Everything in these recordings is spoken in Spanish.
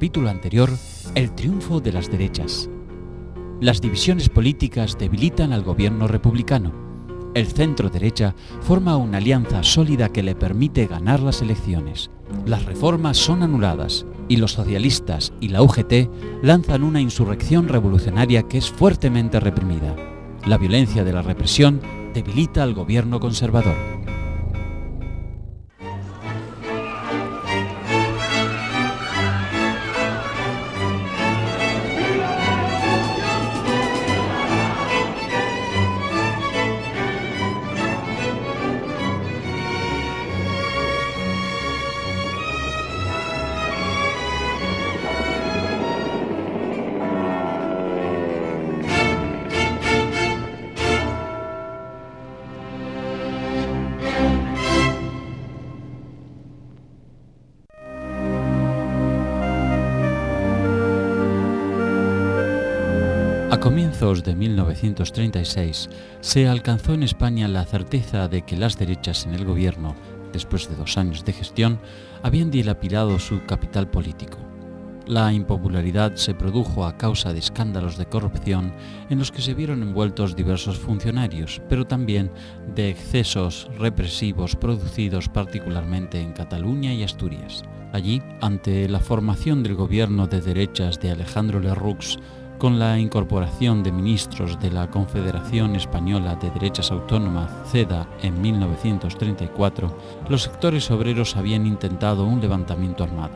capítulo anterior, el triunfo de las derechas. Las divisiones políticas debilitan al gobierno republicano. El centro-derecha forma una alianza sólida que le permite ganar las elecciones. Las reformas son anuladas y los socialistas y la UGT lanzan una insurrección revolucionaria que es fuertemente reprimida. La violencia de la represión debilita al gobierno conservador. A comienzos de 1936 se alcanzó en España la certeza de que las derechas en el gobierno, después de 2 años de gestión, habían dilapidado su capital político. La impopularidad se produjo a causa de escándalos de corrupción en los que se vieron envueltos diversos funcionarios, pero también de excesos represivos producidos particularmente en Cataluña y Asturias. Allí, ante la formación del gobierno de derechas de Alejandro Lerroux, con la incorporación de ministros de la Confederación Española de Derechas Autónomas, CEDA, en 1934, los sectores obreros habían intentado un levantamiento armado.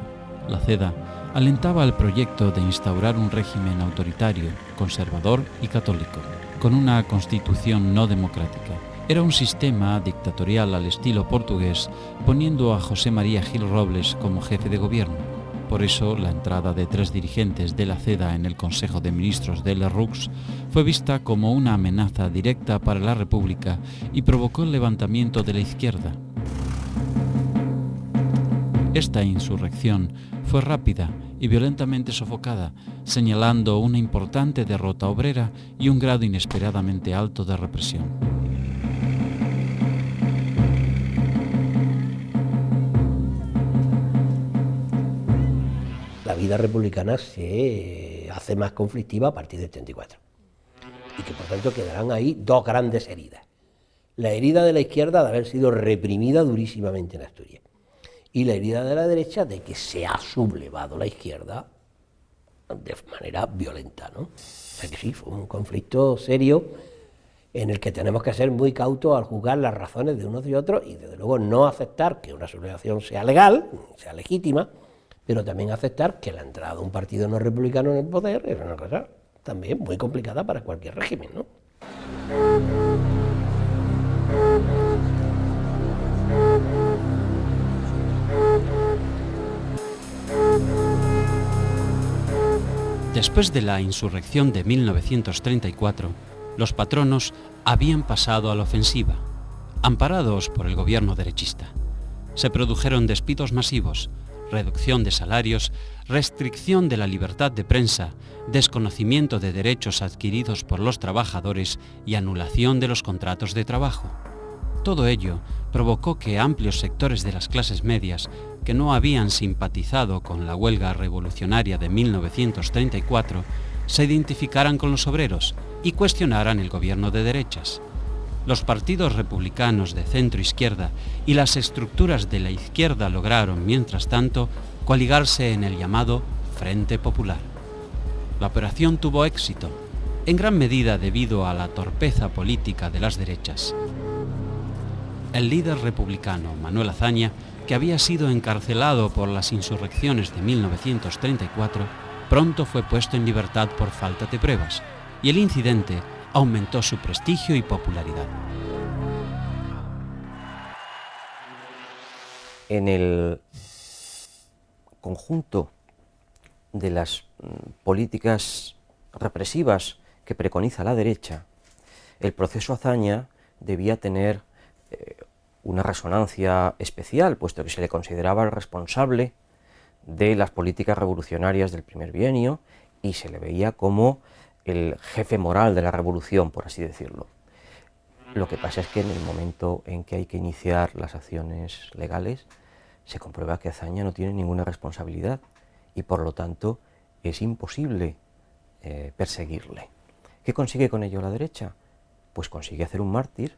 La CEDA alentaba el proyecto de instaurar un régimen autoritario, conservador y católico, con una constitución no democrática. Era un sistema dictatorial al estilo portugués, poniendo a José María Gil Robles como jefe de gobierno. Por eso, la entrada de 3 dirigentes de la CEDA en el Consejo de Ministros de Lerroux fue vista como una amenaza directa para la República y provocó el levantamiento de la izquierda. Esta insurrección fue rápida y violentamente sofocada, señalando una importante derrota obrera y un grado inesperadamente alto de represión. La vida republicana se hace más conflictiva a partir del 34 y que por tanto quedarán ahí 2 grandes heridas. La herida de la izquierda de haber sido reprimida durísimamente en Asturias y la herida de la derecha de que se ha sublevado la izquierda de manera violenta, ¿no? O sea que sí, fue un conflicto serio en el que tenemos que ser muy cautos al juzgar las razones de unos y otros y desde luego no aceptar que una sublevación sea legal, sea legítima, pero también aceptar que la entrada de un partido no republicano en el poder era una cosa también muy complicada para cualquier régimen, ¿no? Después de la insurrección de 1934, los patronos habían pasado a la ofensiva, amparados por el gobierno derechista. Se produjeron despidos masivos, reducción de salarios, restricción de la libertad de prensa, desconocimiento de derechos adquiridos por los trabajadores y anulación de los contratos de trabajo. Todo ello provocó que amplios sectores de las clases medias, que no habían simpatizado con la huelga revolucionaria de 1934, se identificaran con los obreros y cuestionaran el gobierno de derechas. Los partidos republicanos de centro-izquierda y las estructuras de la izquierda lograron, mientras tanto, coaligarse en el llamado Frente Popular. La operación tuvo éxito, en gran medida debido a la torpeza política de las derechas. El líder republicano, Manuel Azaña, que había sido encarcelado por las insurrecciones de 1934, pronto fue puesto en libertad por falta de pruebas, y el incidente aumentó su prestigio y popularidad. En el conjunto de las políticas represivas que preconiza la derecha, el proceso Azaña debía tener una resonancia especial, puesto que se le consideraba el responsable de las políticas revolucionarias del primer bienio y se le veía como el jefe moral de la revolución, por así decirlo. Lo que pasa es que en el momento en que hay que iniciar las acciones legales, se comprueba que Azaña no tiene ninguna responsabilidad y por lo tanto es imposible perseguirle. ¿Qué consigue con ello la derecha? Pues consigue hacer un mártir.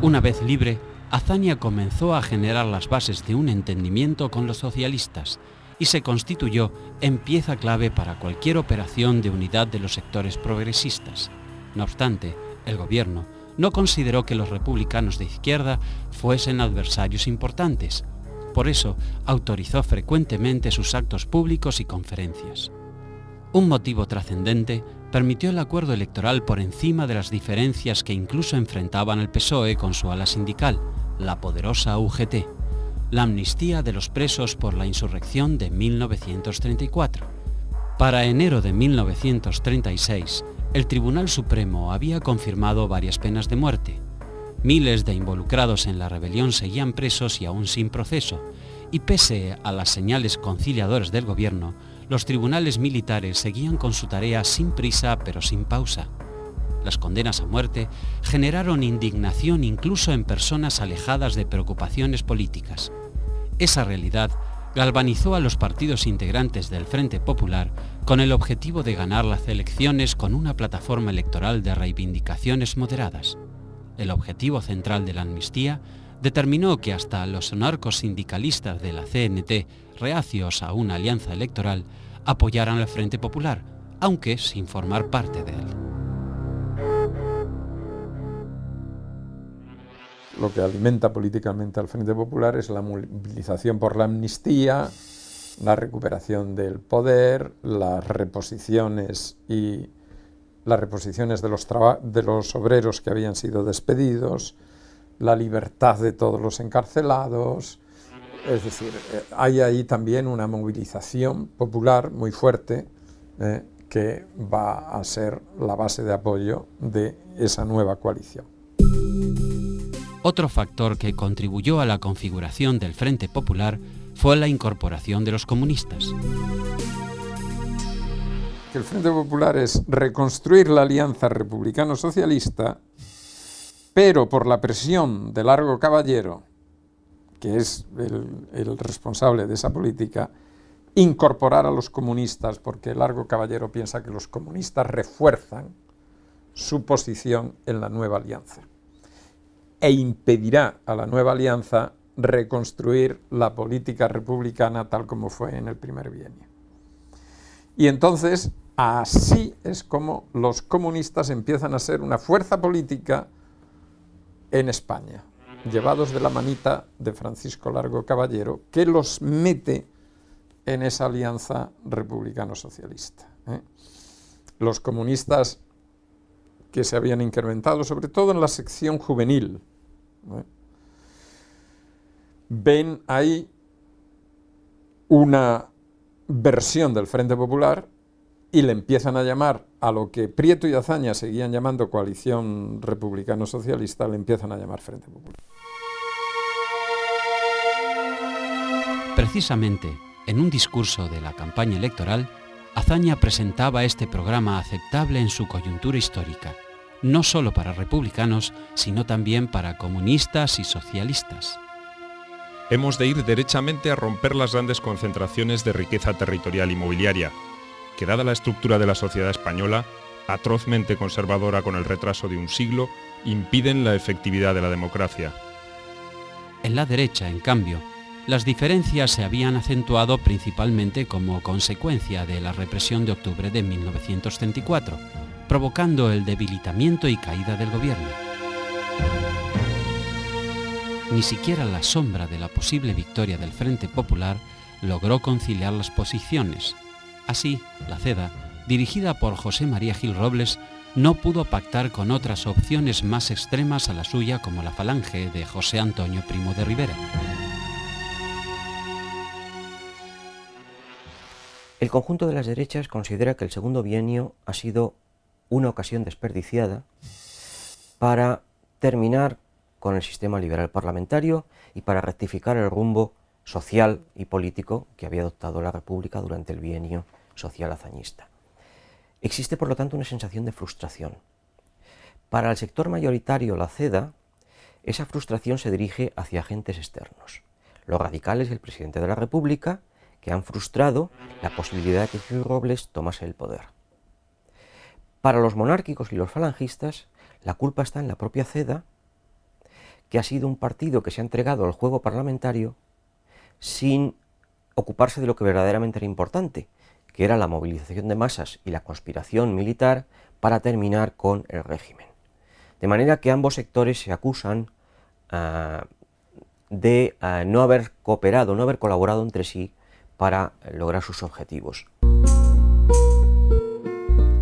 Una vez libre, Azaña comenzó a generar las bases de un entendimiento con los socialistas y se constituyó en pieza clave para cualquier operación de unidad de los sectores progresistas. No obstante, el gobierno no consideró que los republicanos de izquierda fuesen adversarios importantes. Por eso, autorizó frecuentemente sus actos públicos y conferencias. Un motivo trascendente permitió el acuerdo electoral por encima de las diferencias que incluso enfrentaban al PSOE con su ala sindical, la poderosa UGT, la amnistía de los presos por la insurrección de 1934. Para enero de 1936, el Tribunal Supremo había confirmado varias penas de muerte. Miles de involucrados en la rebelión seguían presos y aún sin proceso, y pese a las señales conciliadoras del gobierno, los tribunales militares seguían con su tarea sin prisa pero sin pausa. Las condenas a muerte generaron indignación incluso en personas alejadas de preocupaciones políticas. Esa realidad galvanizó a los partidos integrantes del Frente Popular con el objetivo de ganar las elecciones con una plataforma electoral de reivindicaciones moderadas. El objetivo central de la amnistía determinó que hasta los anarcosindicalistas de la CNT, reacios a una alianza electoral, apoyaran al Frente Popular, aunque sin formar parte de él. Lo que alimenta políticamente al Frente Popular es la movilización por la amnistía, la recuperación del poder, las reposiciones de los obreros que habían sido despedidos, la libertad de todos los encarcelados. Es decir, hay ahí también una movilización popular muy fuerte que va a ser la base de apoyo de esa nueva coalición. Otro factor que contribuyó a la configuración del Frente Popular fue la incorporación de los comunistas. El Frente Popular es reconstruir la alianza republicano-socialista, pero por la presión de Largo Caballero, que es el responsable de esa política, incorporar a los comunistas, porque Largo Caballero piensa que los comunistas refuerzan su posición en la nueva alianza e impedirá a la nueva alianza reconstruir la política republicana tal como fue en el primer bienio. Y entonces, así es como los comunistas empiezan a ser una fuerza política en España, llevados de la manita de Francisco Largo Caballero, que los mete en esa alianza republicano-socialista. Los comunistas que se habían incrementado, sobre todo en la sección juvenil, ven ahí una versión del Frente Popular y le empiezan a llamar a lo que Prieto y Azaña seguían llamando coalición republicano-socialista, le empiezan a llamar Frente Popular. Precisamente, en un discurso de la campaña electoral, Azaña presentaba este programa aceptable en su coyuntura histórica, no solo para republicanos, sino también para comunistas y socialistas. Hemos de ir derechamente a romper las grandes concentraciones de riqueza territorial inmobiliaria, que dada la estructura de la sociedad española, atrozmente conservadora con el retraso de un siglo, impiden la efectividad de la democracia. En la derecha, en cambio, las diferencias se habían acentuado principalmente como consecuencia de la represión de octubre de 1934, provocando el debilitamiento y caída del gobierno. Ni siquiera la sombra de la posible victoria del Frente Popular logró conciliar las posiciones. Así, la CEDA, dirigida por José María Gil Robles, no pudo pactar con otras opciones más extremas a la suya como la Falange de José Antonio Primo de Rivera. El conjunto de las derechas considera que el segundo bienio ha sido una ocasión desperdiciada para terminar con el sistema liberal parlamentario y para rectificar el rumbo social y político que había adoptado la República durante el bienio social azañista. Existe, por lo tanto, una sensación de frustración. Para el sector mayoritario, la CEDA, esa frustración se dirige hacia agentes externos, los radicales y el presidente de la República, que han frustrado la posibilidad de que Gil Robles tomase el poder. Para los monárquicos y los falangistas, la culpa está en la propia CEDA, que ha sido un partido que se ha entregado al juego parlamentario sin ocuparse de lo que verdaderamente era importante, que era la movilización de masas y la conspiración militar para terminar con el régimen. De manera que ambos sectores se acusan de no haber cooperado, no haber colaborado entre sí para lograr sus objetivos.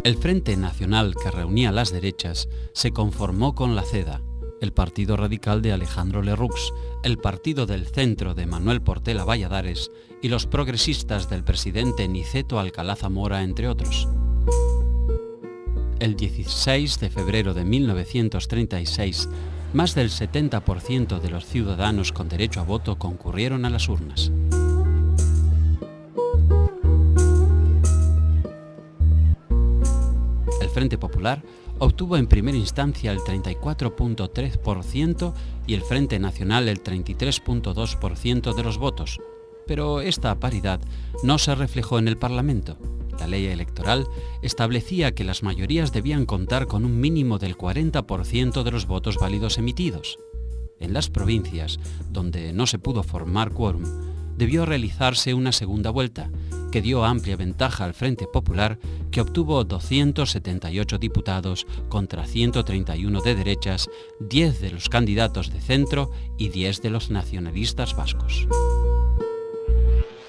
El Frente Nacional, que reunía las derechas, se conformó con la CEDA, el Partido Radical de Alejandro Lerroux, el Partido del Centro de Manuel Portela Valladares y los progresistas del presidente Niceto Alcalá Zamora, entre otros. El 16 de febrero de 1936, más del 70% de los ciudadanos con derecho a voto concurrieron a las urnas. El Frente Popular obtuvo en primera instancia el 34.3% y el Frente Nacional el 33.2% de los votos, pero esta paridad no se reflejó en el Parlamento. La ley electoral establecía que las mayorías debían contar con un mínimo del 40% de los votos válidos emitidos. En las provincias, donde no se pudo formar quórum, debió realizarse una segunda vuelta, que dio amplia ventaja al Frente Popular, que obtuvo 278 diputados contra 131 de derechas, 10 de los candidatos de centro y 10 de los nacionalistas vascos.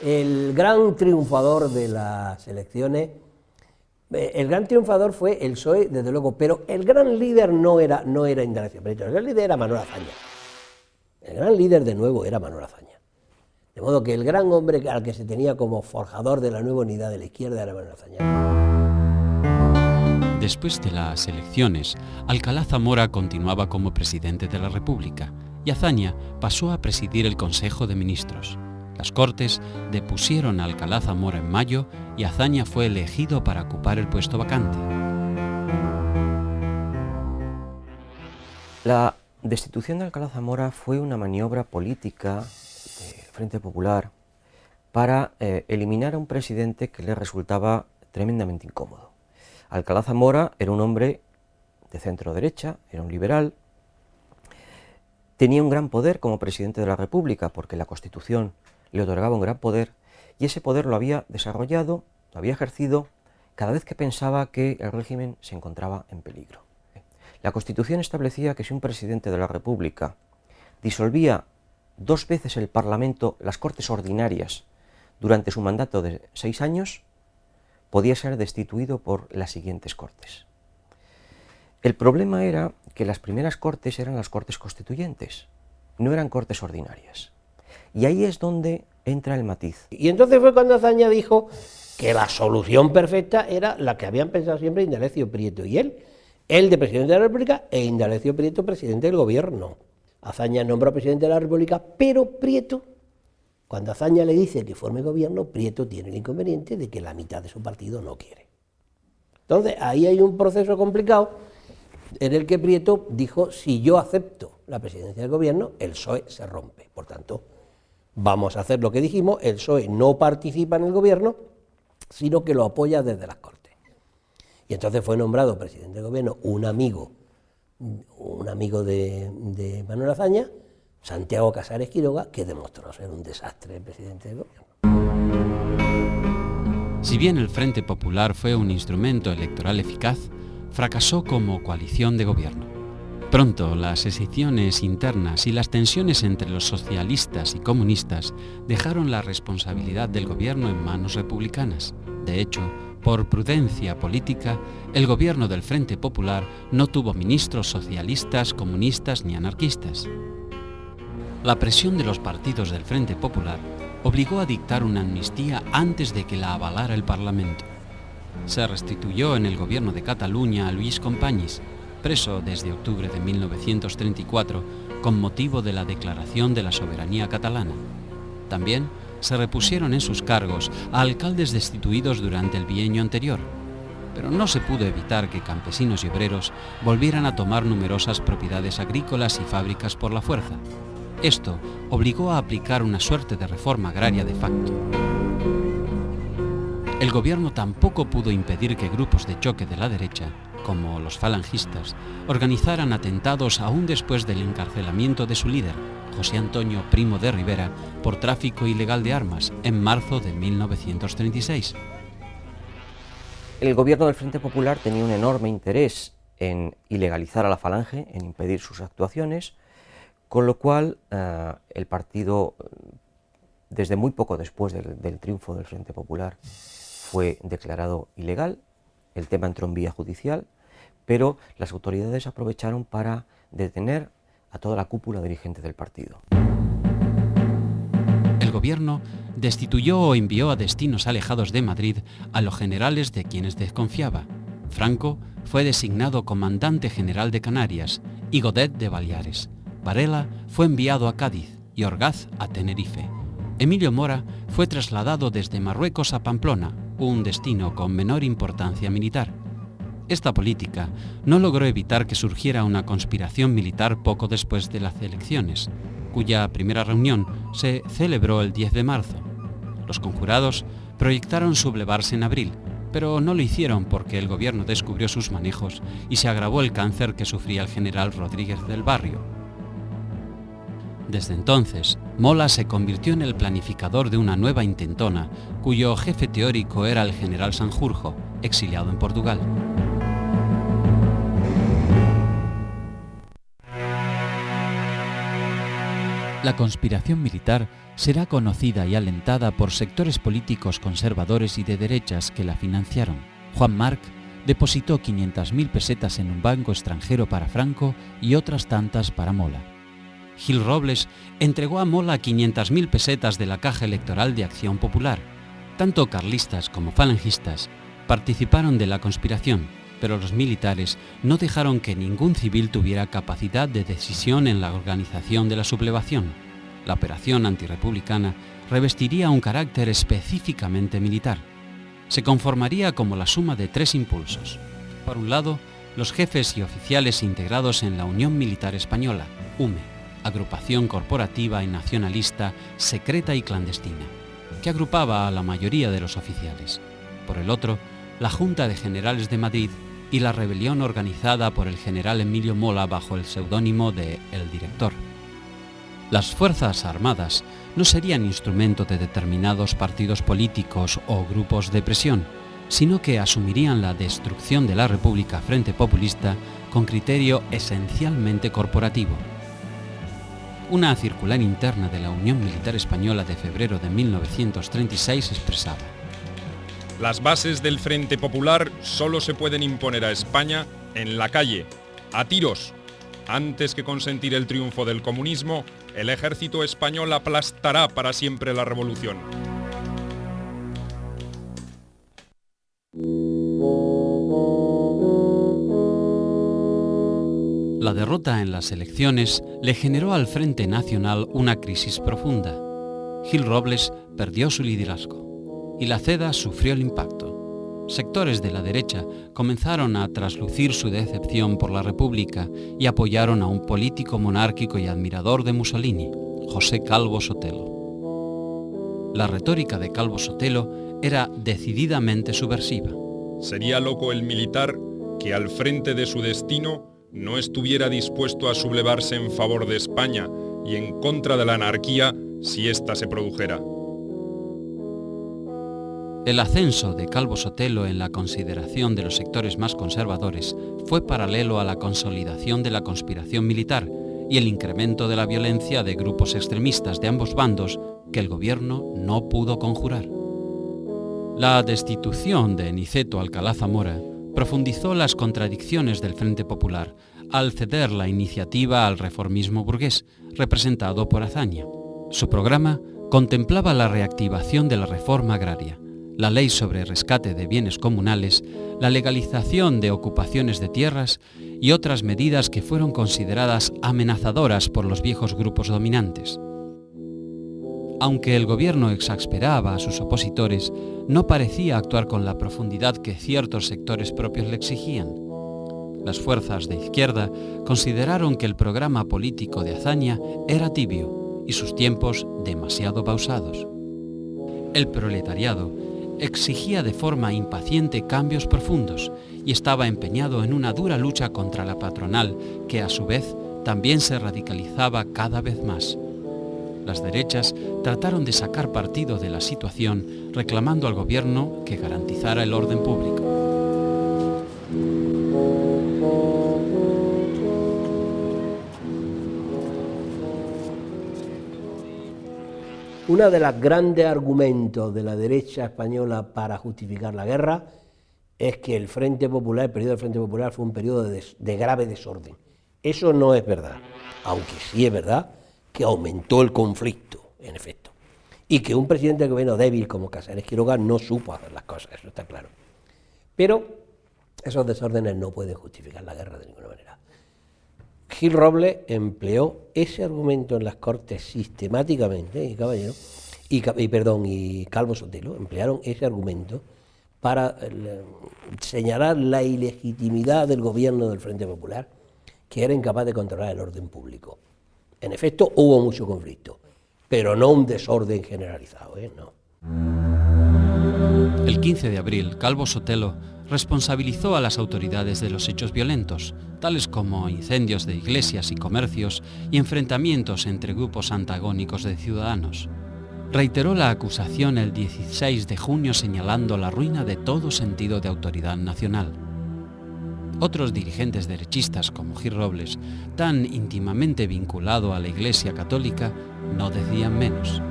El gran triunfador de las elecciones, el gran triunfador fue el PSOE, desde luego, pero el gran líder no era Indalecio Prieto, el gran líder era Manuel Azaña. El gran líder, de nuevo, era Manuel Azaña. De modo que el gran hombre al que se tenía como forjador de la nueva unidad de la izquierda era Manuel Azaña. Después de las elecciones, Alcalá Zamora continuaba como presidente de la República y Azaña pasó a presidir el Consejo de Ministros. Las Cortes depusieron a Alcalá Zamora en mayo y Azaña fue elegido para ocupar el puesto vacante. La destitución de Alcalá Zamora fue una maniobra política del Frente Popular para eliminar a un presidente que le resultaba tremendamente incómodo. Alcalá Zamora era un hombre de centro-derecha, era un liberal, tenía un gran poder como presidente de la República porque la Constitución le otorgaba un gran poder y ese poder lo había desarrollado, lo había ejercido cada vez que pensaba que el régimen se encontraba en peligro. La Constitución establecía que si un presidente de la República disolvía 2 veces el Parlamento, las Cortes ordinarias, durante su mandato de 6 años, podía ser destituido por las siguientes Cortes. El problema era que las primeras Cortes eran las Cortes Constituyentes, no eran Cortes ordinarias. Y ahí es donde entra el matiz. Y entonces fue cuando Azaña dijo que la solución perfecta era la que habían pensado siempre Indalecio Prieto y él de presidente de la República e Indalecio Prieto presidente del gobierno. Azaña nombró presidente de la República, pero Prieto, cuando Azaña le dice que forme gobierno, Prieto tiene el inconveniente de que la mitad de su partido no quiere. Entonces ahí hay un proceso complicado en el que Prieto dijo, si yo acepto la presidencia del gobierno, el PSOE se rompe. Por tanto, vamos a hacer lo que dijimos, el PSOE no participa en el gobierno, sino que lo apoya desde las Cortes. Y entonces fue nombrado presidente del gobierno un amigo de Manuel Azaña, Santiago Casares Quiroga, que demostró ser un desastre el presidente del gobierno. Si bien el Frente Popular fue un instrumento electoral eficaz, fracasó como coalición de gobierno. Pronto, las escisiones internas y las tensiones entre los socialistas y comunistas dejaron la responsabilidad del gobierno en manos republicanas. De hecho, por prudencia política, el gobierno del Frente Popular no tuvo ministros socialistas, comunistas ni anarquistas. La presión de los partidos del Frente Popular obligó a dictar una amnistía antes de que la avalara el Parlamento. Se restituyó en el gobierno de Cataluña a Lluís Companys, preso desde octubre de 1934 con motivo de la declaración de la soberanía catalana. También se repusieron en sus cargos a alcaldes destituidos durante el bienio anterior, pero no se pudo evitar que campesinos y obreros volvieran a tomar numerosas propiedades agrícolas y fábricas por la fuerza. Esto obligó a aplicar una suerte de reforma agraria de facto. El gobierno tampoco pudo impedir que grupos de choque de la derecha, como los falangistas, organizaran atentados aún después del encarcelamiento de su líder, José Antonio Primo de Rivera, por tráfico ilegal de armas en marzo de 1936. El gobierno del Frente Popular tenía un enorme interés en ilegalizar a la Falange, en impedir sus actuaciones, con lo cual el partido, desde muy poco después del triunfo del Frente Popular, fue declarado ilegal. El tema entró en vía judicial, pero las autoridades aprovecharon para detener a toda la cúpula dirigente del partido. El gobierno destituyó o envió a destinos alejados de Madrid a los generales de quienes desconfiaba. Franco fue designado comandante general de Canarias y Godet de Baleares. Varela fue enviado a Cádiz y Orgaz a Tenerife. Emilio Mora fue trasladado desde Marruecos a Pamplona, un destino con menor importancia militar. Esta política no logró evitar que surgiera una conspiración militar poco después de las elecciones, cuya primera reunión se celebró el 10 de marzo. Los conjurados proyectaron sublevarse en abril, pero no lo hicieron porque el gobierno descubrió sus manejos y se agravó el cáncer que sufría el general Rodríguez del Barrio. Desde entonces, Mola se convirtió en el planificador de una nueva intentona, cuyo jefe teórico era el general Sanjurjo, exiliado en Portugal. La conspiración militar será conocida y alentada por sectores políticos conservadores y de derechas que la financiaron. Juan March depositó 500.000 pesetas en un banco extranjero para Franco y otras tantas para Mola. Gil Robles entregó a Mola 500.000 pesetas de la Caja Electoral de Acción Popular. Tanto carlistas como falangistas participaron de la conspiración, pero los militares no dejaron que ningún civil tuviera capacidad de decisión en la organización de la sublevación. La operación antirrepublicana revestiría un carácter específicamente militar. Se conformaría como la suma de tres impulsos. Por un lado, los jefes y oficiales integrados en la Unión Militar Española, UME, agrupación corporativa y nacionalista secreta y clandestina, que agrupaba a la mayoría de los oficiales. Por el otro, la Junta de Generales de Madrid y la rebelión organizada por el general Emilio Mola bajo el seudónimo de El Director. Las Fuerzas Armadas no serían instrumento de determinados partidos políticos o grupos de presión, sino que asumirían la destrucción de la República frente populista con criterio esencialmente corporativo. Una circular interna de la Unión Militar Española de febrero de 1936 expresaba: las bases del Frente Popular solo se pueden imponer a España en la calle, a tiros. Antes que consentir el triunfo del comunismo, el ejército español aplastará para siempre la revolución. La derrota en las elecciones le generó al Frente Nacional una crisis profunda. Gil Robles perdió su liderazgo y la CEDA sufrió el impacto. Sectores de la derecha comenzaron a traslucir su decepción por la República y apoyaron a un político monárquico y admirador de Mussolini, José Calvo Sotelo. La retórica de Calvo Sotelo era decididamente subversiva. Sería loco el militar que al frente de su destino no estuviera dispuesto a sublevarse en favor de España y en contra de la anarquía si ésta se produjera. El ascenso de Calvo Sotelo en la consideración de los sectores más conservadores fue paralelo a la consolidación de la conspiración militar y el incremento de la violencia de grupos extremistas de ambos bandos que el gobierno no pudo conjurar. La destitución de Niceto Alcalá Zamora profundizó las contradicciones del Frente Popular al ceder la iniciativa al reformismo burgués, representado por Azaña. Su programa contemplaba la reactivación de la reforma agraria, la ley sobre rescate de bienes comunales, la legalización de ocupaciones de tierras y otras medidas que fueron consideradas amenazadoras por los viejos grupos dominantes. Aunque el gobierno exasperaba a sus opositores, no parecía actuar con la profundidad que ciertos sectores propios le exigían. Las fuerzas de izquierda consideraron que el programa político de Azaña era tibio y sus tiempos demasiado pausados. El proletariado exigía de forma impaciente cambios profundos y estaba empeñado en una dura lucha contra la patronal, que a su vez también se radicalizaba cada vez más. Las derechas trataron de sacar partido de la situación, reclamando al gobierno que garantizara el orden público. Uno de los grandes argumentos de la derecha española para justificar la guerra es que el Frente Popular, el periodo del Frente Popular, fue un periodo de grave desorden. Eso no es verdad, aunque sí es verdad que aumentó el conflicto, en efecto, y que un presidente del gobierno débil como Casares Quiroga no supo hacer las cosas, eso está claro. Pero esos desórdenes no pueden justificar la guerra de ninguna manera. Gil Robles empleó ese argumento en las Cortes sistemáticamente, y Calvo Sotelo emplearon ese argumento para señalar la ilegitimidad del gobierno del Frente Popular, que era incapaz de controlar el orden público. En efecto, hubo mucho conflicto, pero no un desorden generalizado, no. El 15 de abril, Calvo Sotelo responsabilizó a las autoridades de los hechos violentos, tales como incendios de iglesias y comercios y enfrentamientos entre grupos antagónicos de ciudadanos. Reiteró la acusación el 16 de junio señalando la ruina de todo sentido de autoridad nacional. Otros dirigentes derechistas como Gil Robles, tan íntimamente vinculado a la Iglesia católica, no decían menos.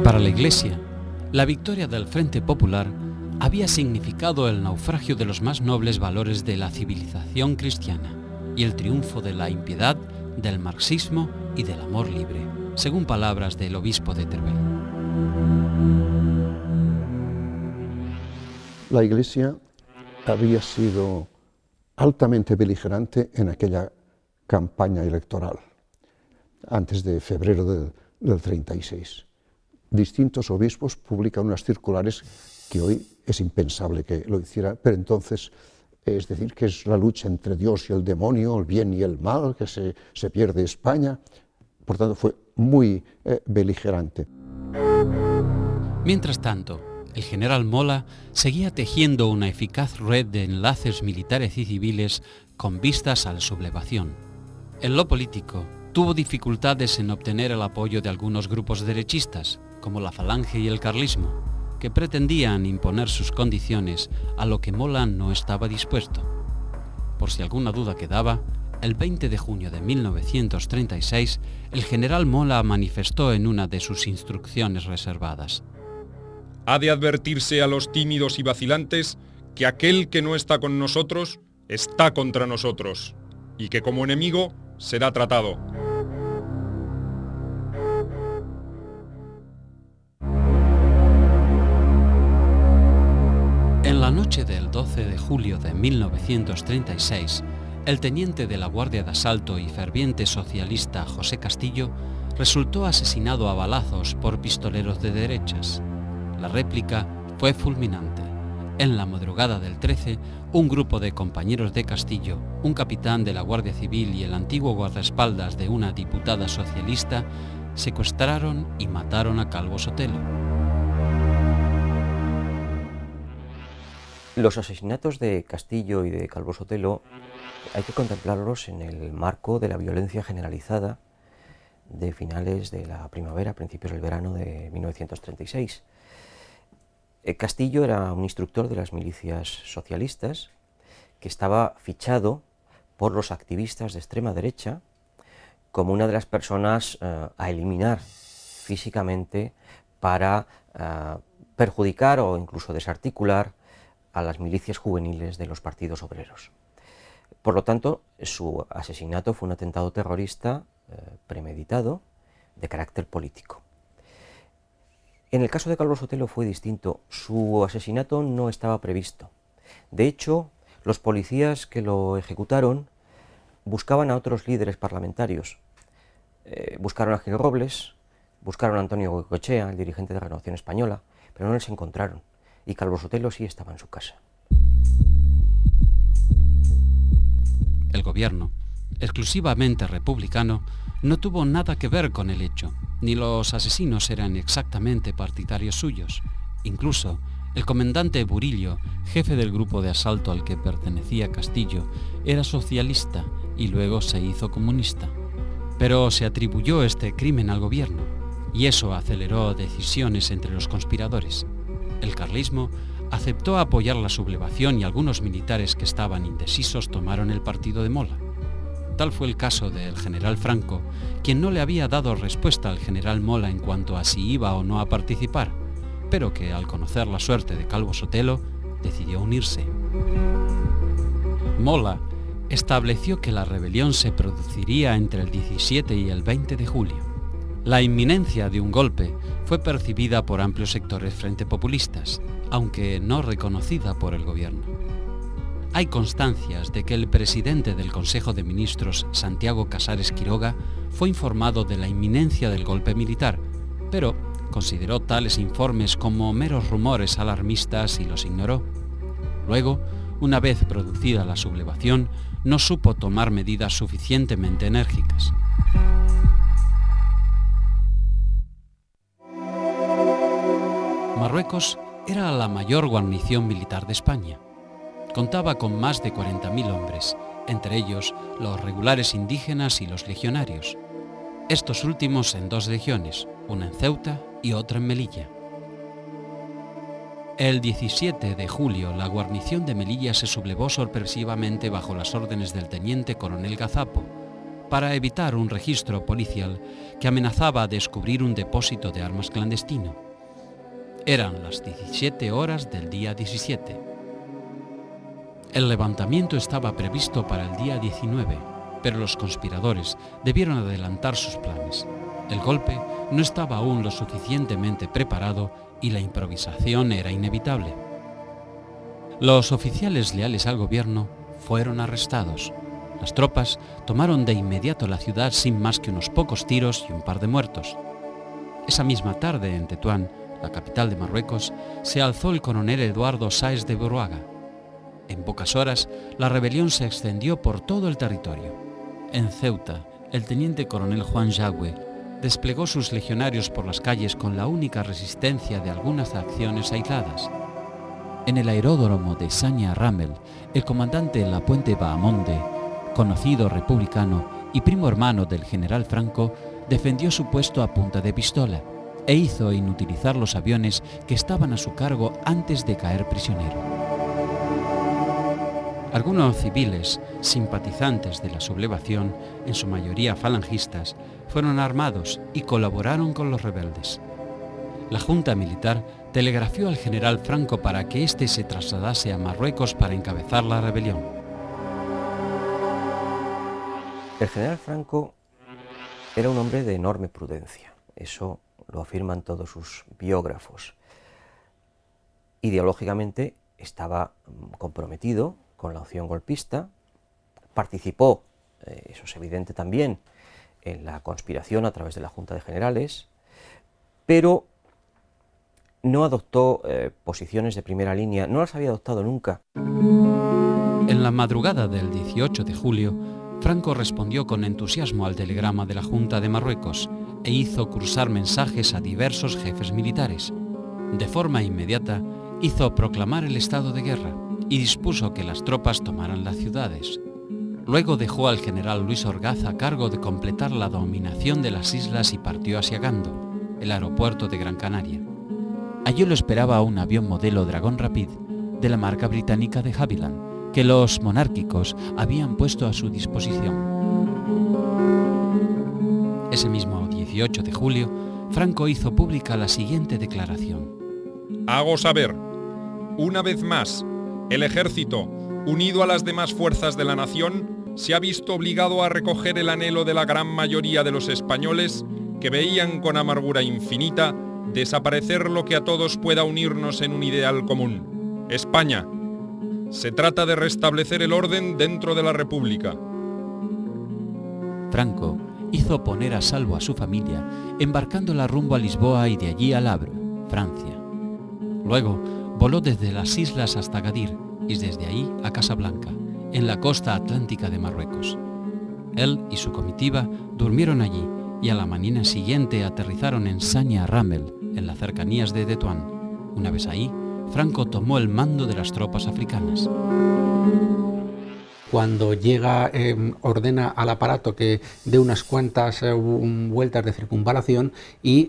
Para la Iglesia, la victoria del Frente Popular había significado el naufragio de los más nobles valores de la civilización cristiana y el triunfo de la impiedad, del marxismo y del amor libre, según palabras del obispo de Teruel. La Iglesia había sido altamente beligerante en aquella campaña electoral, antes de febrero del 36. Distintos obispos publican unas circulares que hoy es impensable que lo hiciera, pero entonces, es decir, que es la lucha entre Dios y el demonio, el bien y el mal, que se pierde España. Por tanto, fue muy beligerante. Mientras tanto, el general Mola seguía tejiendo una eficaz red de enlaces militares y civiles con vistas a la sublevación. En lo político, tuvo dificultades en obtener el apoyo de algunos grupos derechistas, como la Falange y el Carlismo, que pretendían imponer sus condiciones a lo que Mola no estaba dispuesto. Por si alguna duda quedaba, el 20 de junio de 1936, el general Mola manifestó en una de sus instrucciones reservadas: ha de advertirse a los tímidos y vacilantes que aquel que no está con nosotros está contra nosotros, y que como enemigo será tratado. En la noche del 12 de julio de 1936, el teniente de la Guardia de Asalto y ferviente socialista José Castillo resultó asesinado a balazos por pistoleros de derechas. La réplica fue fulminante. En la madrugada del 13, un grupo de compañeros de Castillo, un capitán de la Guardia Civil y el antiguo guardaespaldas de una diputada socialista, secuestraron y mataron a Calvo Sotelo. Los asesinatos de Castillo y de Calvo Sotelo hay que contemplarlos en el marco de la violencia generalizada de finales de la primavera, principios del verano de 1936. Castillo era un instructor de las milicias socialistas que estaba fichado por los activistas de extrema derecha como una de las personas a eliminar físicamente para perjudicar o incluso desarticular a las milicias juveniles de los partidos obreros. Por lo tanto, su asesinato fue un atentado terrorista premeditado de carácter político. En el caso de Calvo Sotelo fue distinto. Su asesinato no estaba previsto. De hecho, los policías que lo ejecutaron buscaban a otros líderes parlamentarios. Buscaron a Gil Robles, buscaron a Antonio Goicoechea, el dirigente de Renovación Española, pero no les encontraron. Y Calvo Sotelo sí estaba en su casa. El gobierno, exclusivamente republicano, no tuvo nada que ver con el hecho, ni los asesinos eran exactamente partidarios suyos. Incluso, el comandante Burillo, jefe del grupo de asalto al que pertenecía Castillo, era socialista y luego se hizo comunista. Pero se atribuyó este crimen al gobierno, y eso aceleró decisiones entre los conspiradores. El carlismo aceptó apoyar la sublevación y algunos militares que estaban indecisos tomaron el partido de Mola. Tal fue el caso del general Franco, quien no le había dado respuesta al general Mola en cuanto a si iba o no a participar, pero que al conocer la suerte de Calvo Sotelo, decidió unirse. Mola estableció que la rebelión se produciría entre el 17 y el 20 de julio. La inminencia de un golpe fue percibida por amplios sectores frente populistas, aunque no reconocida por el gobierno. Hay constancias de que el presidente del Consejo de Ministros, Santiago Casares Quiroga, fue informado de la inminencia del golpe militar, pero consideró tales informes como meros rumores alarmistas y los ignoró. Luego, una vez producida la sublevación, no supo tomar medidas suficientemente enérgicas. Marruecos era la mayor guarnición militar de España. Contaba con más de 40.000 hombres, entre ellos los regulares indígenas y los legionarios. Estos últimos en 2 legiones, una en Ceuta y otra en Melilla. El 17 de julio, la guarnición de Melilla se sublevó sorpresivamente bajo las órdenes del teniente coronel Gazapo, para evitar un registro policial que amenazaba descubrir un depósito de armas clandestino. Eran las 17 horas del día 17. El levantamiento estaba previsto para el día 19, pero los conspiradores debieron adelantar sus planes. El golpe no estaba aún lo suficientemente preparado y la improvisación era inevitable. Los oficiales leales al gobierno fueron arrestados. Las tropas tomaron de inmediato la ciudad sin más que unos pocos tiros y un par de muertos. Esa misma tarde en Tetuán, la capital de Marruecos, se alzó el coronel Eduardo Sáez de Buruaga. En pocas horas, la rebelión se extendió por todo el territorio. En Ceuta, el teniente coronel Juan Yagüe desplegó sus legionarios por las calles con la única resistencia de algunas acciones aisladas. En el aeródromo de Sanya Ramel, el comandante Lapuente Bahamonde, conocido republicano y primo hermano del general Franco, defendió su puesto a punta de pistola e hizo inutilizar los aviones que estaban a su cargo antes de caer prisionero. Algunos civiles, simpatizantes de la sublevación, en su mayoría falangistas, fueron armados y colaboraron con los rebeldes. La Junta Militar telegrafió al general Franco para que éste se trasladase a Marruecos para encabezar la rebelión. El general Franco era un hombre de enorme prudencia, eso lo afirman todos sus biógrafos. Ideológicamente estaba comprometido con la opción golpista, participó, eso es evidente también, en la conspiración a través de la Junta de Generales, pero no adoptó posiciones de primera línea, no las había adoptado nunca. En la madrugada del 18 de julio, Franco respondió con entusiasmo al telegrama de la Junta de Marruecos e hizo cruzar mensajes a diversos jefes militares. De forma inmediata, hizo proclamar el estado de guerra y dispuso que las tropas tomaran las ciudades. Luego dejó al general Luis Orgaz a cargo de completar la dominación de las islas y partió hacia Gando, el aeropuerto de Gran Canaria. Allí lo esperaba un avión modelo Dragon Rapid de la marca británica de Havilland, que los monárquicos habían puesto a su disposición. Ese mismo 18 de julio, Franco hizo pública la siguiente declaración. Hago saber, una vez más, el ejército, unido a las demás fuerzas de la nación, se ha visto obligado a recoger el anhelo de la gran mayoría de los españoles que veían con amargura infinita desaparecer lo que a todos pueda unirnos en un ideal común, España. Se trata de restablecer el orden dentro de la República. Franco hizo poner a salvo a su familia, embarcándola rumbo a Lisboa y de allí al Havre, Francia. Luego, voló desde las islas hasta Gadir y desde ahí a Casablanca, en la costa atlántica de Marruecos. Él y su comitiva durmieron allí y a la mañana siguiente aterrizaron en Sanya Ramel, en las cercanías de Tetuán. Una vez ahí, Franco tomó el mando de las tropas africanas. Cuando llega, ordena al aparato que dé unas cuantas vueltas de circunvalación y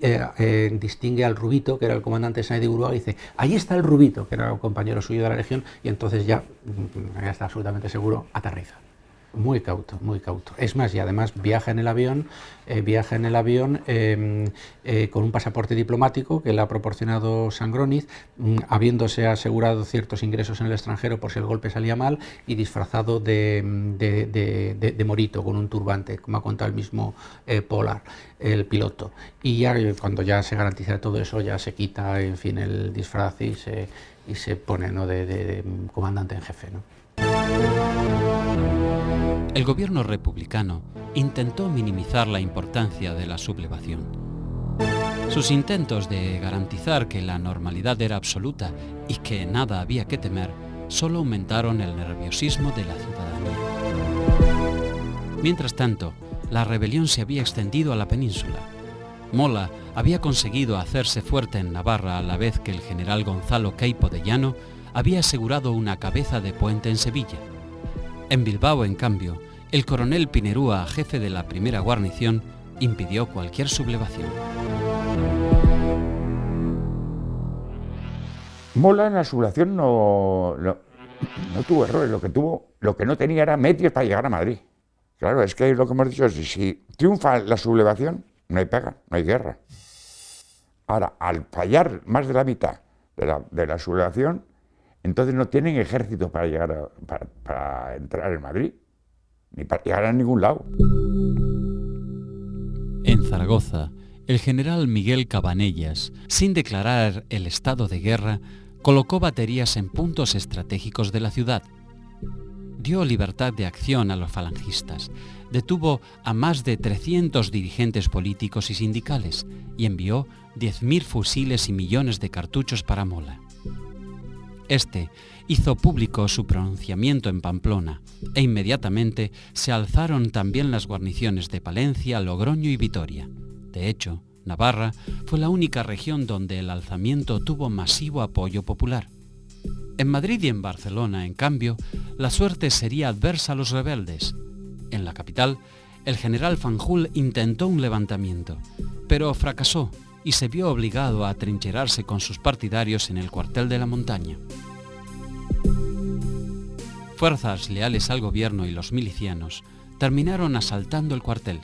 distingue al Rubito, que era el comandante de Sáenz de Uruaga, y dice: ahí está el Rubito, que era un compañero suyo de la Legión, y entonces ya está absolutamente seguro, aterriza. Muy cauto, muy cauto. Es más, y además viaja en el avión con un pasaporte diplomático que le ha proporcionado Sangroniz, habiéndose asegurado ciertos ingresos en el extranjero por si el golpe salía mal, y disfrazado de morito, con un turbante, como ha contado el mismo Pollard, el piloto. Y ya cuando ya se garantiza todo eso, ya se quita, en fin, el disfraz y se pone, ¿no?, de comandante en jefe, ¿no? El gobierno republicano intentó minimizar la importancia de la sublevación. Sus intentos de garantizar que la normalidad era absoluta y que nada había que temer solo aumentaron el nerviosismo de la ciudadanía. Mientras tanto, la rebelión se había extendido a la península. Mola había conseguido hacerse fuerte en Navarra a la vez que el general Gonzalo Queipo de Llano había asegurado una cabeza de puente en Sevilla. En Bilbao, en cambio, el coronel Pinerúa, jefe de la primera guarnición, impidió cualquier sublevación. Mola en la sublevación no tuvo errores, lo que no tenía era medios para llegar a Madrid. Claro, es que lo que hemos dicho es: si triunfa la sublevación, no hay pega, no hay guerra. Ahora, al fallar más de la mitad de la sublevación, entonces no tienen ejército para llegar para entrar en Madrid, ni para llegar a ningún lado. En Zaragoza, el general Miguel Cabanellas, sin declarar el estado de guerra, colocó baterías en puntos estratégicos de la ciudad. Dio libertad de acción a los falangistas, detuvo a más de 300 dirigentes políticos y sindicales y envió 10.000 fusiles y millones de cartuchos para Mola. Este hizo público su pronunciamiento en Pamplona e inmediatamente se alzaron también las guarniciones de Palencia, Logroño y Vitoria. De hecho, Navarra fue la única región donde el alzamiento tuvo masivo apoyo popular. En Madrid y en Barcelona, en cambio, la suerte sería adversa a los rebeldes. En la capital, el general Fanjul intentó un levantamiento, pero fracasó y se vio obligado a atrincherarse con sus partidarios en el cuartel de la Montaña. Fuerzas leales al gobierno y los milicianos terminaron asaltando el cuartel,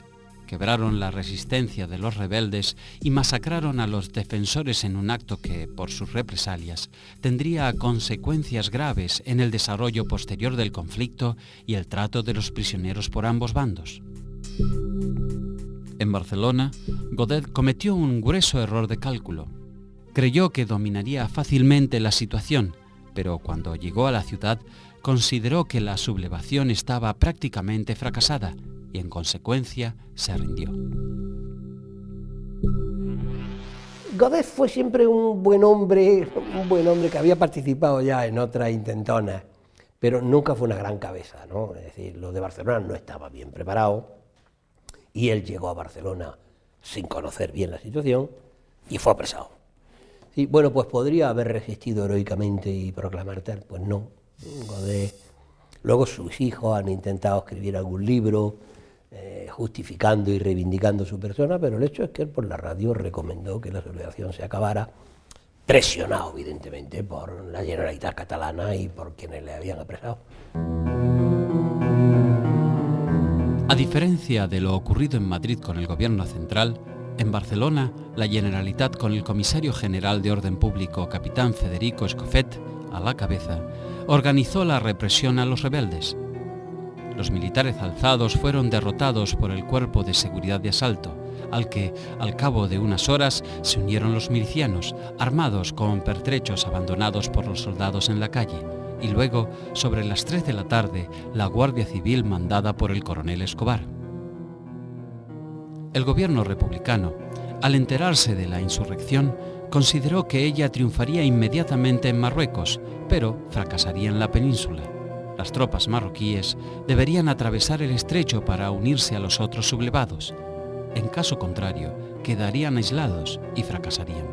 quebraron la resistencia de los rebeldes y masacraron a los defensores en un acto que, por sus represalias, tendría consecuencias graves en el desarrollo posterior del conflicto y el trato de los prisioneros por ambos bandos. En Barcelona, Godet cometió un grueso error de cálculo. Creyó que dominaría fácilmente la situación, pero cuando llegó a la ciudad consideró que la sublevación estaba prácticamente fracasada y en consecuencia se rindió. Godet fue siempre un buen hombre que había participado ya en otras intentonas, pero nunca fue una gran cabeza, ¿no? Es decir, los de Barcelona no estaban bien preparados y él llegó a Barcelona sin conocer bien la situación y fue apresado. Sí, bueno, pues podría haber resistido heroicamente y proclamar tal, pues no. Godet. Luego sus hijos han intentado escribir algún libro justificando y reivindicando su persona, pero el hecho es que él por la radio recomendó que la sublevación se acabara, presionado evidentemente por la Generalitat catalana y por quienes le habían apresado. A diferencia de lo ocurrido en Madrid con el gobierno central, en Barcelona, la Generalitat, con el comisario general de Orden Público, capitán Federico Escofet, a la cabeza, organizó la represión a los rebeldes. Los militares alzados fueron derrotados por el Cuerpo de Seguridad de Asalto, al que, al cabo de unas horas, se unieron los milicianos, armados con pertrechos abandonados por los soldados en la calle, y luego, sobre las 3 de la tarde, la Guardia Civil mandada por el coronel Escobar. El gobierno republicano, al enterarse de la insurrección, consideró que ella triunfaría inmediatamente en Marruecos, pero fracasaría en la península. Las tropas marroquíes deberían atravesar el estrecho para unirse a los otros sublevados. En caso contrario, quedarían aislados y fracasarían.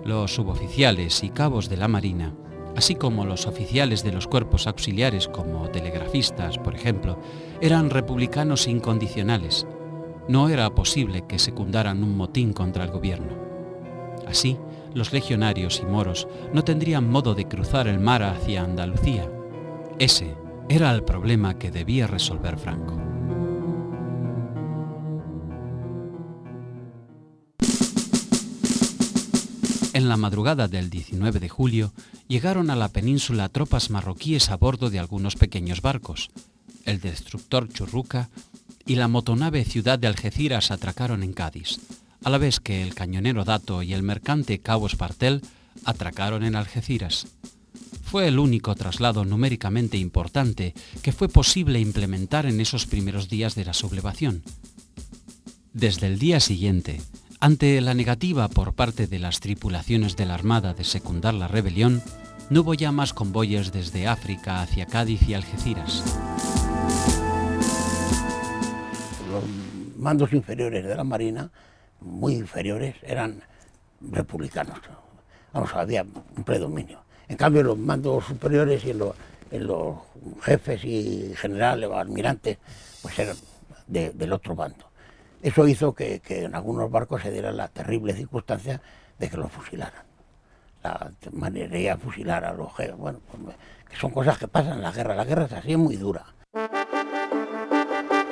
Los suboficiales y cabos de la Marina, así como los oficiales de los cuerpos auxiliares como telegrafistas, por ejemplo, eran republicanos incondicionales. No era posible que secundaran un motín contra el gobierno. Así, los legionarios y moros no tendrían modo de cruzar el mar hacia Andalucía. Ese era el problema que debía resolver Franco. En la madrugada del 19 de julio llegaron a la península tropas marroquíes a bordo de algunos pequeños barcos. El destructor Churruca y la motonave Ciudad de Algeciras atracaron en Cádiz, a la vez que el cañonero Dato y el mercante Cabo Espartel atracaron en Algeciras. Fue el único traslado numéricamente importante que fue posible implementar en esos primeros días de la sublevación. Desde el día siguiente, ante la negativa por parte de las tripulaciones de la Armada de secundar la rebelión, no hubo ya más convoyes desde África hacia Cádiz y Algeciras. Los mandos inferiores de la Marina, muy inferiores, eran republicanos. Vamos, había un predominio. En cambio, los mandos superiores y en los jefes y generales o almirantes, pues eran del otro bando. Eso hizo que en algunos barcos se diera la terrible circunstancia de que los fusilaran. La manera de fusilar a los jefes, bueno, pues, que son cosas que pasan en la guerra. La guerra es así, es muy dura.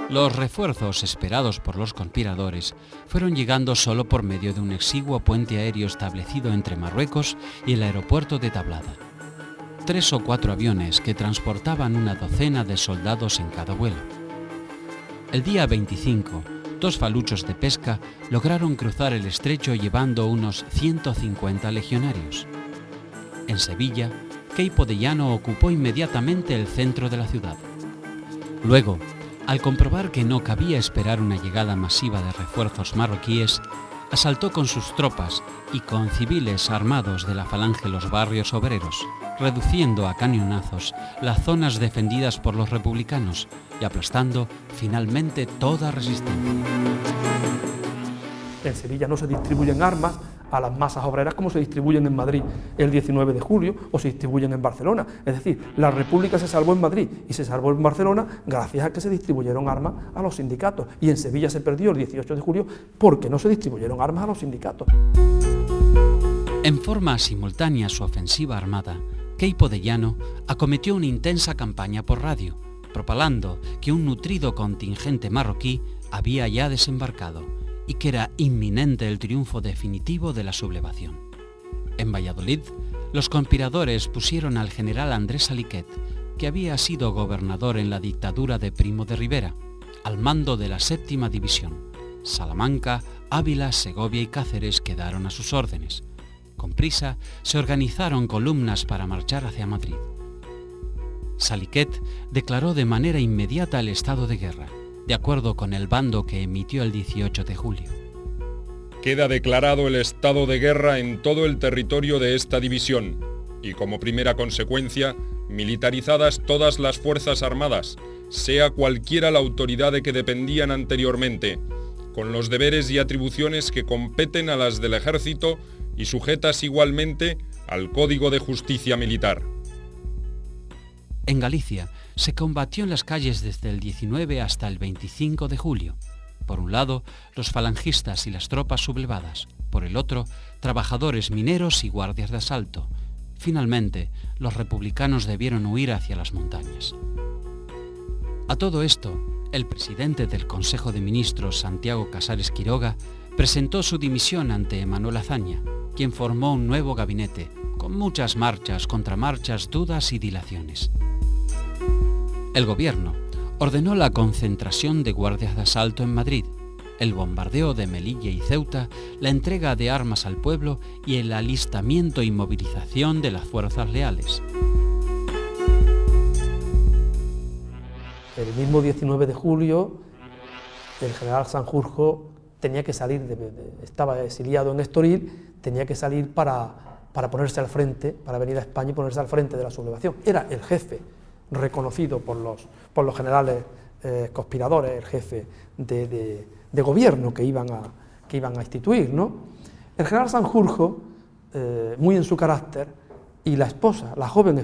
Los refuerzos esperados por los conspiradores fueron llegando solo por medio de un exiguo puente aéreo establecido entre Marruecos y el aeropuerto de Tablada. 3 o 4 aviones que transportaban una docena de soldados en cada vuelo. El día 25, 2 faluchos de pesca lograron cruzar el estrecho llevando unos 150 legionarios. En Sevilla, Queipo de Llano ocupó inmediatamente el centro de la ciudad. Luego, al comprobar que no cabía esperar una llegada masiva de refuerzos marroquíes, asaltó con sus tropas y con civiles armados de la falange los barrios obreros, reduciendo a cañonazos las zonas defendidas por los republicanos y aplastando finalmente toda resistencia. En Sevilla no se distribuyen armas a las masas obreras como se distribuyen en Madrid el 19 de julio o se distribuyen en Barcelona. Es decir, la República se salvó en Madrid y se salvó en Barcelona gracias a que se distribuyeron armas a los sindicatos. Y en Sevilla se perdió el 18 de julio porque no se distribuyeron armas a los sindicatos. En forma simultánea a su ofensiva armada, Queipo de Llano acometió una intensa campaña por radio, propalando que un nutrido contingente marroquí había ya desembarcado y que era inminente el triunfo definitivo de la sublevación. En Valladolid, los conspiradores pusieron al general Andrés Saliquet, que había sido gobernador en la dictadura de Primo de Rivera, al mando de la 7ª División. Salamanca, Ávila, Segovia y Cáceres quedaron a sus órdenes. Con prisa, se organizaron columnas para marchar hacia Madrid. Saliquet declaró de manera inmediata el estado de guerra, de acuerdo con el bando que emitió el 18 de julio. Queda declarado el estado de guerra en todo el territorio de esta división y como primera consecuencia, militarizadas todas las fuerzas armadas, sea cualquiera la autoridad de que dependían anteriormente, con los deberes y atribuciones que competen a las del ejército y sujetas igualmente al Código de Justicia Militar. En Galicia se combatió en las calles desde el 19 hasta el 25 de julio. Por un lado, los falangistas y las tropas sublevadas. Por el otro, trabajadores mineros y guardias de asalto. Finalmente, los republicanos debieron huir hacia las montañas. A todo esto, el presidente del Consejo de Ministros, Santiago Casares Quiroga, presentó su dimisión ante Manuel Azaña, quien formó un nuevo gabinete, con muchas marchas, contramarchas, dudas y dilaciones. El gobierno ordenó la concentración de guardias de asalto en Madrid, el bombardeo de Melilla y Ceuta, la entrega de armas al pueblo y el alistamiento y movilización de las fuerzas leales. El mismo 19 de julio, el general Sanjurjo tenía que salir, estaba exiliado en Estoril, tenía que salir para ponerse al frente, para venir a España y ponerse al frente de la sublevación. Era el jefe reconocido por los generales conspiradores, el jefe de gobierno que iban a instituir, ¿no? El general Sanjurjo muy en su carácter, y la esposa, la joven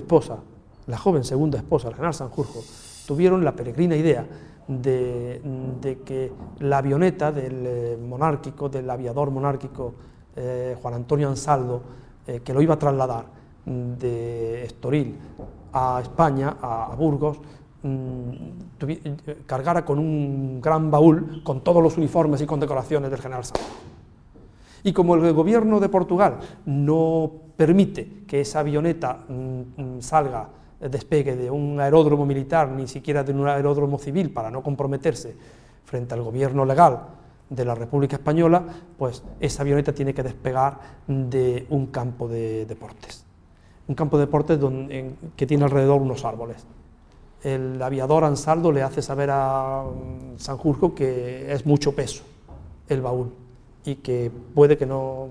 segunda esposa, el general Sanjurjo, tuvieron la peregrina idea de que la avioneta del monárquico, del aviador monárquico Juan Antonio Ansaldo, que lo iba a trasladar de Estoril a España, a Burgos, cargara con un gran baúl con todos los uniformes y condecoraciones del general Sanjurjo. Y como el gobierno de Portugal no permite que esa avioneta despegue de un aeródromo militar, ni siquiera de un aeródromo civil, para no comprometerse frente al gobierno legal de la República Española, pues esa avioneta tiene que despegar de un campo de deportes. Un campo de deportes que tiene alrededor unos árboles. El aviador Ansaldo le hace saber a Sanjurjo que es mucho peso el baúl y que puede que no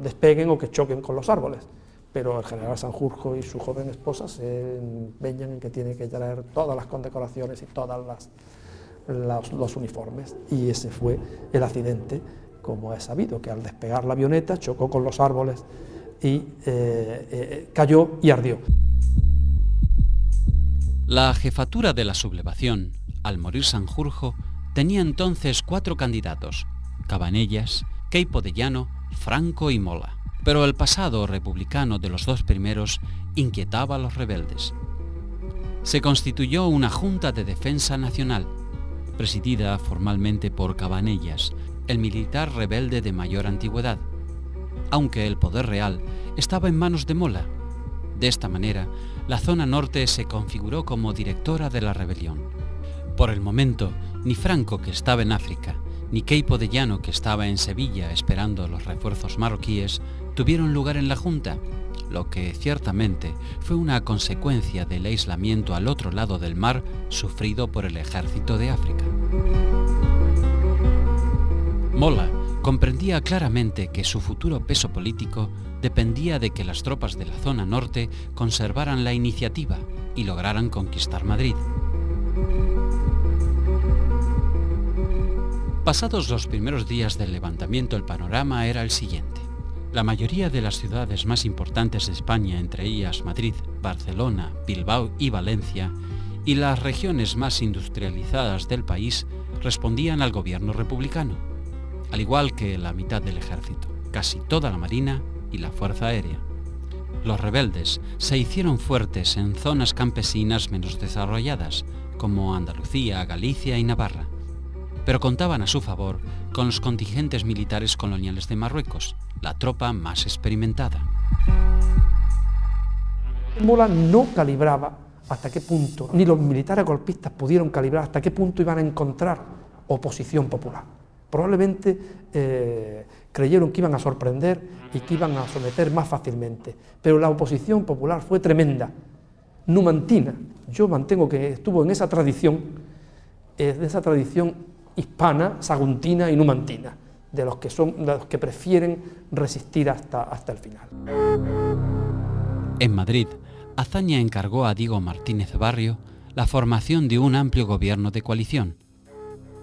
despeguen o que choquen con los árboles. Pero el general Sanjurjo y su joven esposa se empeñan en que tiene que traer todas las condecoraciones y todos los uniformes. Y ese fue el accidente, como es sabido, que al despegar la avioneta chocó con los árboles y cayó y ardió. La jefatura de la sublevación, al morir Sanjurjo, tenía entonces 4 candidatos: Cabanellas, Queipo de Llano, Franco y Mola. Pero el pasado republicano de los 2 primeros inquietaba a los rebeldes. Se constituyó una Junta de Defensa Nacional, presidida formalmente por Cabanellas, el militar rebelde de mayor antigüedad, aunque el poder real estaba en manos de Mola. De esta manera, la zona norte se configuró como directora de la rebelión. Por el momento, ni Franco, que estaba en África, ni Queipo de Llano, que estaba en Sevilla esperando los refuerzos marroquíes, tuvieron lugar en la Junta, lo que ciertamente fue una consecuencia del aislamiento al otro lado del mar sufrido por el ejército de África. Mola comprendía claramente que su futuro peso político dependía de que las tropas de la zona norte conservaran la iniciativa y lograran conquistar Madrid. Pasados los primeros días del levantamiento, el panorama era el siguiente. La mayoría de las ciudades más importantes de España, entre ellas Madrid, Barcelona, Bilbao y Valencia, y las regiones más industrializadas del país, respondían al gobierno republicano, al igual que la mitad del ejército, casi toda la marina y la fuerza aérea. Los rebeldes se hicieron fuertes en zonas campesinas menos desarrolladas, como Andalucía, Galicia y Navarra, pero contaban a su favor con los contingentes militares coloniales de Marruecos, la tropa más experimentada. Mola no calibraba hasta qué punto, ni los militares golpistas pudieron calibrar hasta qué punto iban a encontrar oposición popular. Probablemente creyeron que iban a sorprender y que iban a someter más fácilmente, pero la oposición popular fue tremenda, numantina. Yo mantengo que estuvo en esa tradición hispana, saguntina y numantina, de los que prefieren resistir hasta el final. En Madrid, Azaña encargó a Diego Martínez Barrio la formación de un amplio gobierno de coalición.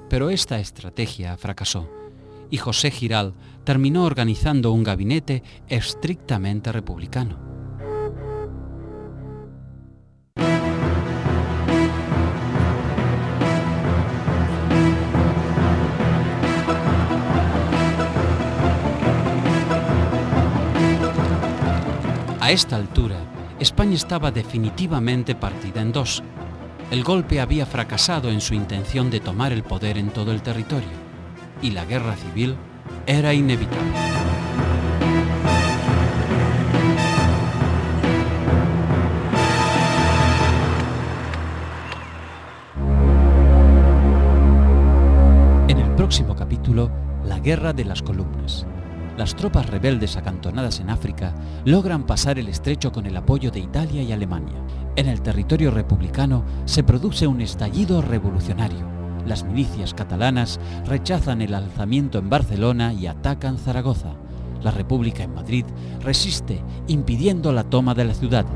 Pero esta estrategia fracasó y José Giral terminó organizando un gabinete estrictamente republicano. A esta altura, España estaba definitivamente partida en 2. El golpe había fracasado en su intención de tomar el poder en todo el territorio, y la guerra civil era inevitable. En el próximo capítulo, la Guerra de las Columnas. Las tropas rebeldes acantonadas en África logran pasar el estrecho con el apoyo de Italia y Alemania. En el territorio republicano se produce un estallido revolucionario. Las milicias catalanas rechazan el alzamiento en Barcelona y atacan Zaragoza. La República en Madrid resiste, impidiendo la toma de la ciudad.